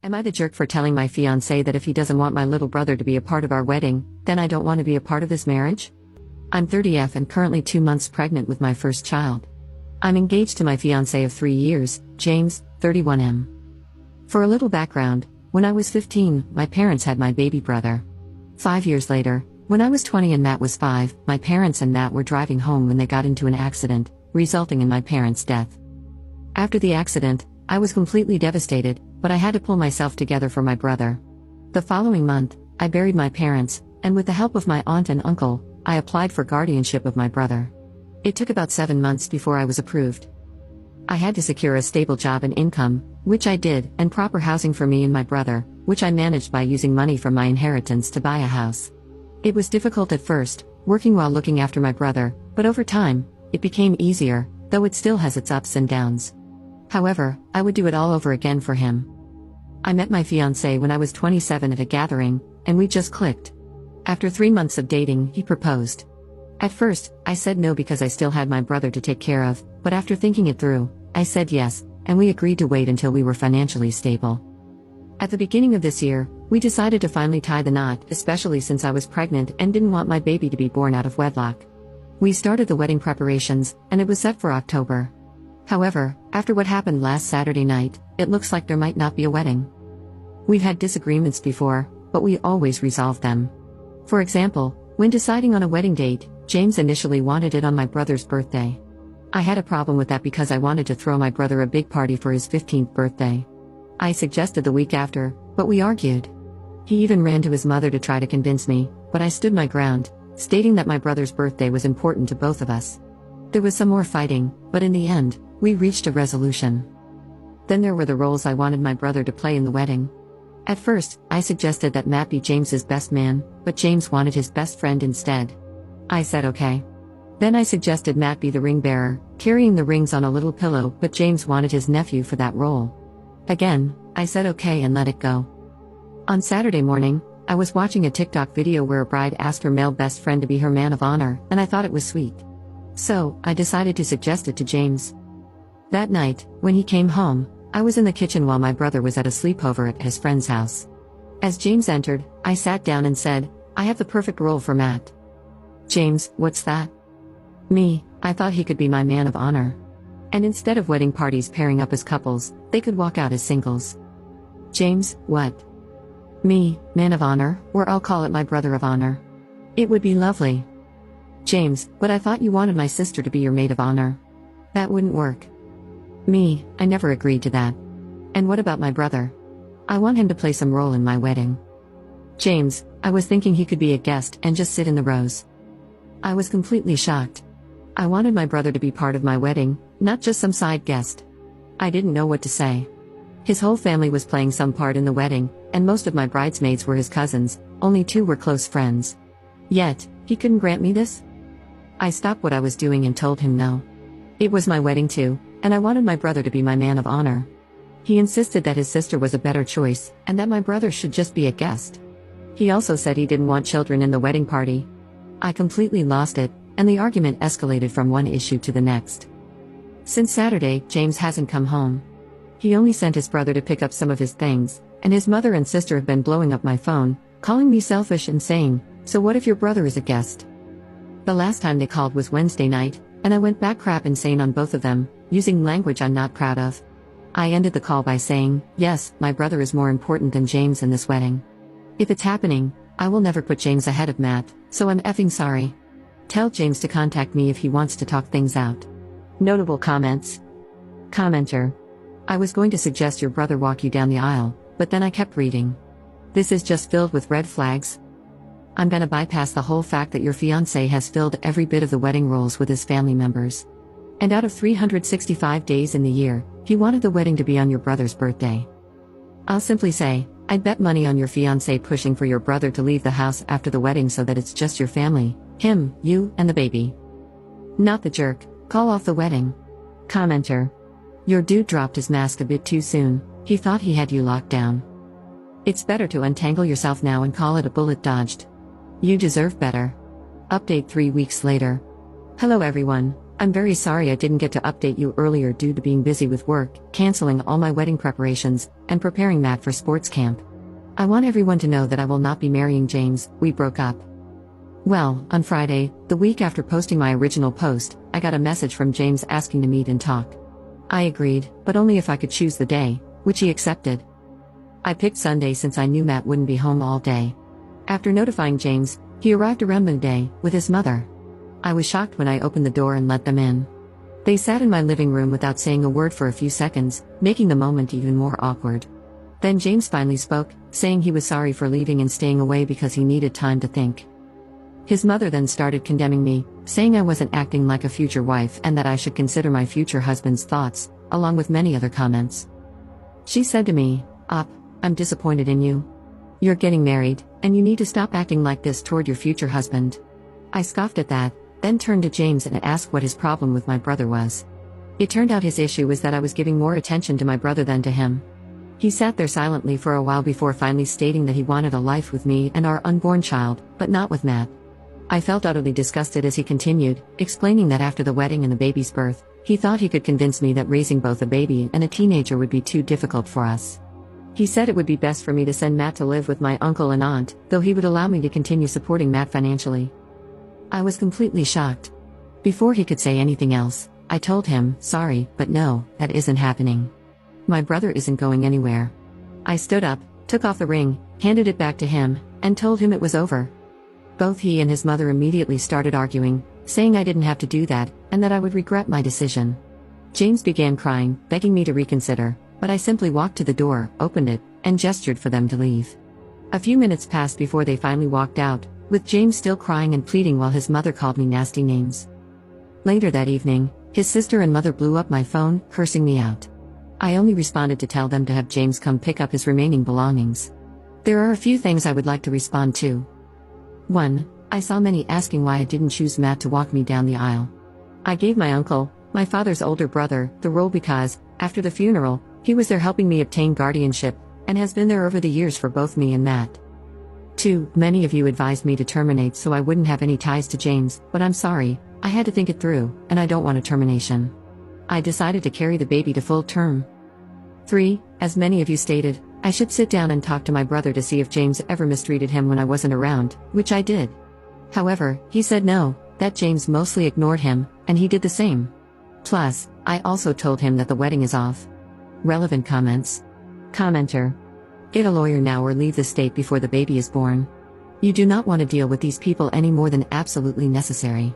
Am I the jerk for telling my fiancé that if he doesn't want my little brother to be a part of our wedding, then I don't want to be a part of this marriage? I'm 30F and currently 2 months pregnant with my first child. I'm engaged to my fiancé of 3 years, James, 31M. For a little background, when I was 15, my parents had my baby brother. 5 years later, when I was 20 and Matt was 5, my parents and Matt were driving home when they got into an accident, resulting in my parents' death. After the accident, I was completely devastated, but I had to pull myself together for my brother. The following month, I buried my parents, and with the help of my aunt and uncle, I applied for guardianship of my brother. It took about 7 months before I was approved. I had to secure a stable job and income, which I did, and proper housing for me and my brother, which I managed by using money from my inheritance to buy a house. It was difficult at first, working while looking after my brother, but over time, it became easier, though it still has its ups and downs. However, I would do it all over again for him. I met my fiancé when I was 27 at a gathering, and we just clicked. After 3 months of dating, he proposed. At first, I said no because I still had my brother to take care of, but after thinking it through, I said yes, and we agreed to wait until we were financially stable. At the beginning of this year, we decided to finally tie the knot, especially since I was pregnant and didn't want my baby to be born out of wedlock. We started the wedding preparations, and it was set for October. However, after what happened last Saturday night, it looks like there might not be a wedding. We've had disagreements before, but we always resolve them. For example, when deciding on a wedding date, James initially wanted it on my brother's birthday. I had a problem with that because I wanted to throw my brother a big party for his 15th birthday. I suggested the week after, but we argued. He even ran to his mother to try to convince me, but I stood my ground, stating that my brother's birthday was important to both of us. There was some more fighting, but in the end, we reached a resolution. Then there were the roles I wanted my brother to play in the wedding. At first, I suggested that Matt be James's best man, but James wanted his best friend instead. I said okay. Then I suggested Matt be the ring bearer, carrying the rings on a little pillow, but James wanted his nephew for that role. Again, I said okay and let it go. On Saturday morning, I was watching a TikTok video where a bride asked her male best friend to be her man of honor, and I thought it was sweet. So, I decided to suggest it to James. That night, when he came home, I was in the kitchen while my brother was at a sleepover at his friend's house. As James entered, I sat down and said, "I have the perfect role for Matt." "James, what's that?" "Me, I thought he could be my man of honor. And instead of wedding parties pairing up as couples, they could walk out as singles." "James, what?" "Me, man of honor, or I'll call it my brother of honor. It would be lovely." "James, but I thought you wanted my sister to be your maid of honor." "That wouldn't work." "Me, I never agreed to that." "And what about my brother? I want him to play some role in my wedding." "James, I was thinking he could be a guest and just sit in the rows." I was completely shocked. I wanted my brother to be part of my wedding, not just some side guest. I didn't know what to say. His whole family was playing some part in the wedding, and most of my bridesmaids were his cousins, only 2 were close friends. Yet, he couldn't grant me this? I stopped what I was doing and told him no. It was my wedding too, and I wanted my brother to be my man of honor. He insisted that his sister was a better choice, and that my brother should just be a guest. He also said he didn't want children in the wedding party. I completely lost it, and the argument escalated from one issue to the next. Since Saturday, James hasn't come home. He only sent his brother to pick up some of his things, and his mother and sister have been blowing up my phone, calling me selfish and saying, "So what if your brother is a guest?" The last time they called was Wednesday night, and I went back crap insane on both of them, using language I'm not proud of. I ended the call by saying, "Yes, my brother is more important than James in this wedding. If it's happening, I will never put James ahead of Matt, so I'm effing sorry. Tell James to contact me if he wants to talk things out." Notable comments. Commenter: "I was going to suggest your brother walk you down the aisle, but then I kept reading. This is just filled with red flags. I'm gonna bypass the whole fact that your fiancé has filled every bit of the wedding roles with his family members. And out of 365 days in the year, he wanted the wedding to be on your brother's birthday. I'll simply say, I'd bet money on your fiancé pushing for your brother to leave the house after the wedding so that it's just your family, him, you, and the baby. Not the jerk, call off the wedding." Commenter: "Your dude dropped his mask a bit too soon, he thought he had you locked down. It's better to untangle yourself now and call it a bullet dodged. You deserve better." Update 3 weeks later. Hello everyone, I'm very sorry I didn't get to update you earlier due to being busy with work, canceling all my wedding preparations, and preparing Matt for sports camp. I want everyone to know that I will not be marrying James. We broke up. Well, on Friday, the week after posting my original post, I got a message from James asking to meet and talk. I agreed, but only if I could choose the day, which he accepted. I picked Sunday since I knew Matt wouldn't be home all day. After notifying James, he arrived around midday, with his mother. I was shocked when I opened the door and let them in. They sat in my living room without saying a word for a few seconds, making the moment even more awkward. Then James finally spoke, saying he was sorry for leaving and staying away because he needed time to think. His mother then started condemning me, saying I wasn't acting like a future wife and that I should consider my future husband's thoughts, along with many other comments. She said to me, I'm disappointed in you. You're getting married, and you need to stop acting like this toward your future husband. I scoffed at that, then turned to James and asked what his problem with my brother was. It turned out his issue was that I was giving more attention to my brother than to him. He sat there silently for a while before finally stating that he wanted a life with me and our unborn child, but not with Matt. I felt utterly disgusted as he continued, explaining that after the wedding and the baby's birth, he thought he could convince me that raising both a baby and a teenager would be too difficult for us. He said it would be best for me to send Matt to live with my uncle and aunt, though he would allow me to continue supporting Matt financially. I was completely shocked. Before he could say anything else, I told him, sorry, but no, that isn't happening. My brother isn't going anywhere. I stood up, took off the ring, handed it back to him, and told him it was over. Both he and his mother immediately started arguing, saying I didn't have to do that, and that I would regret my decision. James began crying, begging me to reconsider, but I simply walked to the door, opened it, and gestured for them to leave. A few minutes passed before they finally walked out, with James still crying and pleading while his mother called me nasty names. Later that evening, his sister and mother blew up my phone, cursing me out. I only responded to tell them to have James come pick up his remaining belongings. There are a few things I would like to respond to. 1. I saw many asking why I didn't choose Matt to walk me down the aisle. I gave my uncle, my father's older brother, the role because, after the funeral, he was there helping me obtain guardianship, and has been there over the years for both me and Matt. 2. Many of you advised me to terminate so I wouldn't have any ties to James, but I'm sorry, I had to think it through, and I don't want a termination. I decided to carry the baby to full term. 3. As many of you stated, I should sit down and talk to my brother to see if James ever mistreated him when I wasn't around, which I did. However, he said no, that James mostly ignored him, and he did the same. Plus, I also told him that the wedding is off. Relevant comments. Commenter. Get a lawyer now or leave the state before the baby is born. You do not want to deal with these people any more than absolutely necessary.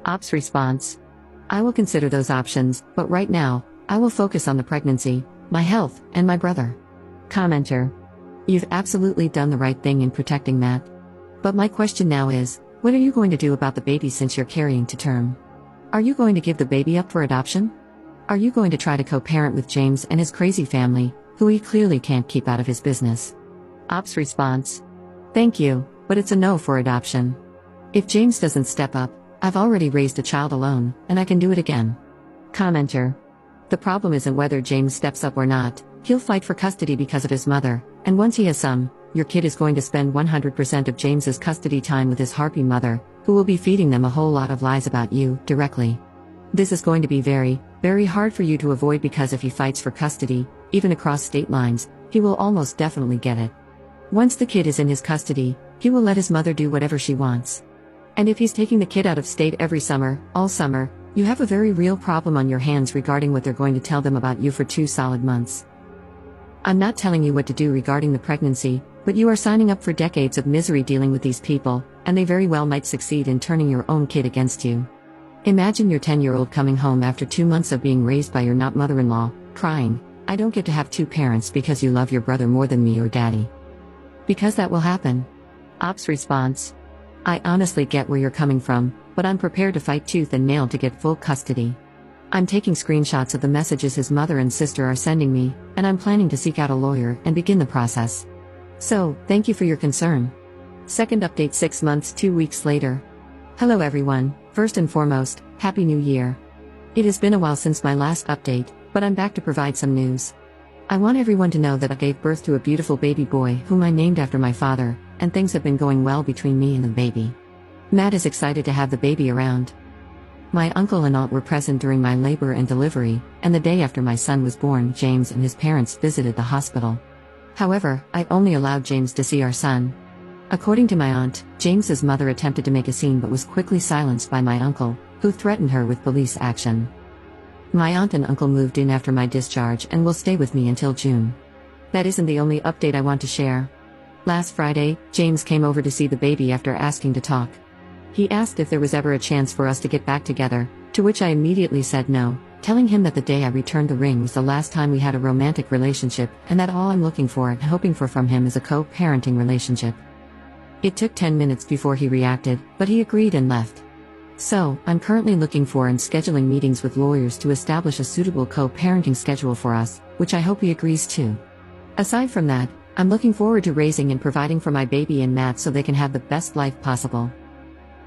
Ops response. I will consider those options, but right now, I will focus on the pregnancy, my health, and my brother. Commenter. You've absolutely done the right thing in protecting Matt. But my question now is, what are you going to do about the baby since you're carrying to term? Are you going to give the baby up for adoption? Are you going to try to co-parent with James and his crazy family, who he clearly can't keep out of his business? Ops response. Thank you, but it's a no for adoption. If James doesn't step up, I've already raised a child alone, and I can do it again. Commenter. The problem isn't whether James steps up or not, he'll fight for custody because of his mother, and once he has some, your kid is going to spend 100% of James's custody time with his harpy mother, who will be feeding them a whole lot of lies about you, directly. This is going to be very, very hard for you to avoid because if he fights for custody, even across state lines, he will almost definitely get it. Once the kid is in his custody, he will let his mother do whatever she wants. And if he's taking the kid out of state every summer, all summer, you have a very real problem on your hands regarding what they're going to tell them about you for 2 solid months. I'm not telling you what to do regarding the pregnancy, but you are signing up for decades of misery dealing with these people, and they very well might succeed in turning your own kid against you. Imagine your 10-year-old coming home after 2 months of being raised by your not mother-in-law, crying, I don't get to have 2 parents because you love your brother more than me or daddy. Because that will happen. Ops response. I honestly get where you're coming from, but I'm prepared to fight tooth and nail to get full custody. I'm taking screenshots of the messages his mother and sister are sending me, and I'm planning to seek out a lawyer and begin the process. So, thank you for your concern. Second update 6 months 2 weeks later. Hello everyone, first and foremost, Happy New Year. It has been a while since my last update, but I'm back to provide some news. I want everyone to know that I gave birth to a beautiful baby boy whom I named after my father, and things have been going well between me and the baby. Matt is excited to have the baby around. My uncle and aunt were present during my labor and delivery, and the day after my son was born, James and his parents visited the hospital. However, I only allowed James to see our son. According to my aunt, James's mother attempted to make a scene but was quickly silenced by my uncle, who threatened her with police action. My aunt and uncle moved in after my discharge and will stay with me until June. That isn't the only update I want to share. Last Friday, James came over to see the baby after asking to talk. He asked if there was ever a chance for us to get back together, to which I immediately said no, telling him that the day I returned the ring was the last time we had a romantic relationship and that all I'm looking for and hoping for from him is a co-parenting relationship. It took 10 minutes before he reacted, but he agreed and left. So, I'm currently looking for and scheduling meetings with lawyers to establish a suitable co-parenting schedule for us, which I hope he agrees to. Aside from that, I'm looking forward to raising and providing for my baby and Matt so they can have the best life possible.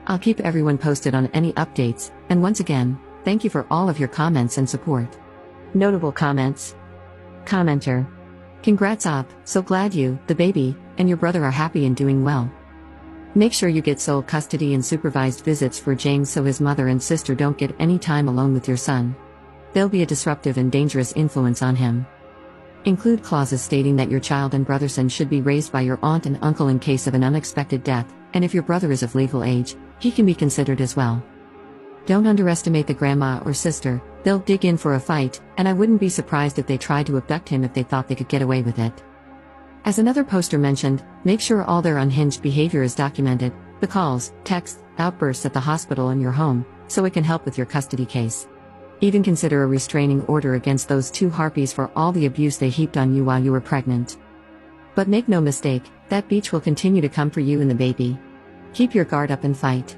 I'll keep everyone posted on any updates, and once again, thank you for all of your comments and support. Notable comments. Commenter. Congrats Op, so glad you, the baby, and your brother are happy and doing well. Make sure you get sole custody and supervised visits for James so his mother and sister don't get any time alone with your son. They'll be a disruptive and dangerous influence on him. Include clauses stating that your child and brother's son should be raised by your aunt and uncle in case of an unexpected death, and if your brother is of legal age, he can be considered as well. Don't underestimate the grandma or sister, they'll dig in for a fight, and I wouldn't be surprised if they tried to abduct him if they thought they could get away with it. As another poster mentioned, make sure all their unhinged behavior is documented, the calls, texts, outbursts at the hospital and your home, so it can help with your custody case. Even consider a restraining order against those two harpies for all the abuse they heaped on you while you were pregnant. But make no mistake, that beach will continue to come for you and the baby. Keep your guard up and fight.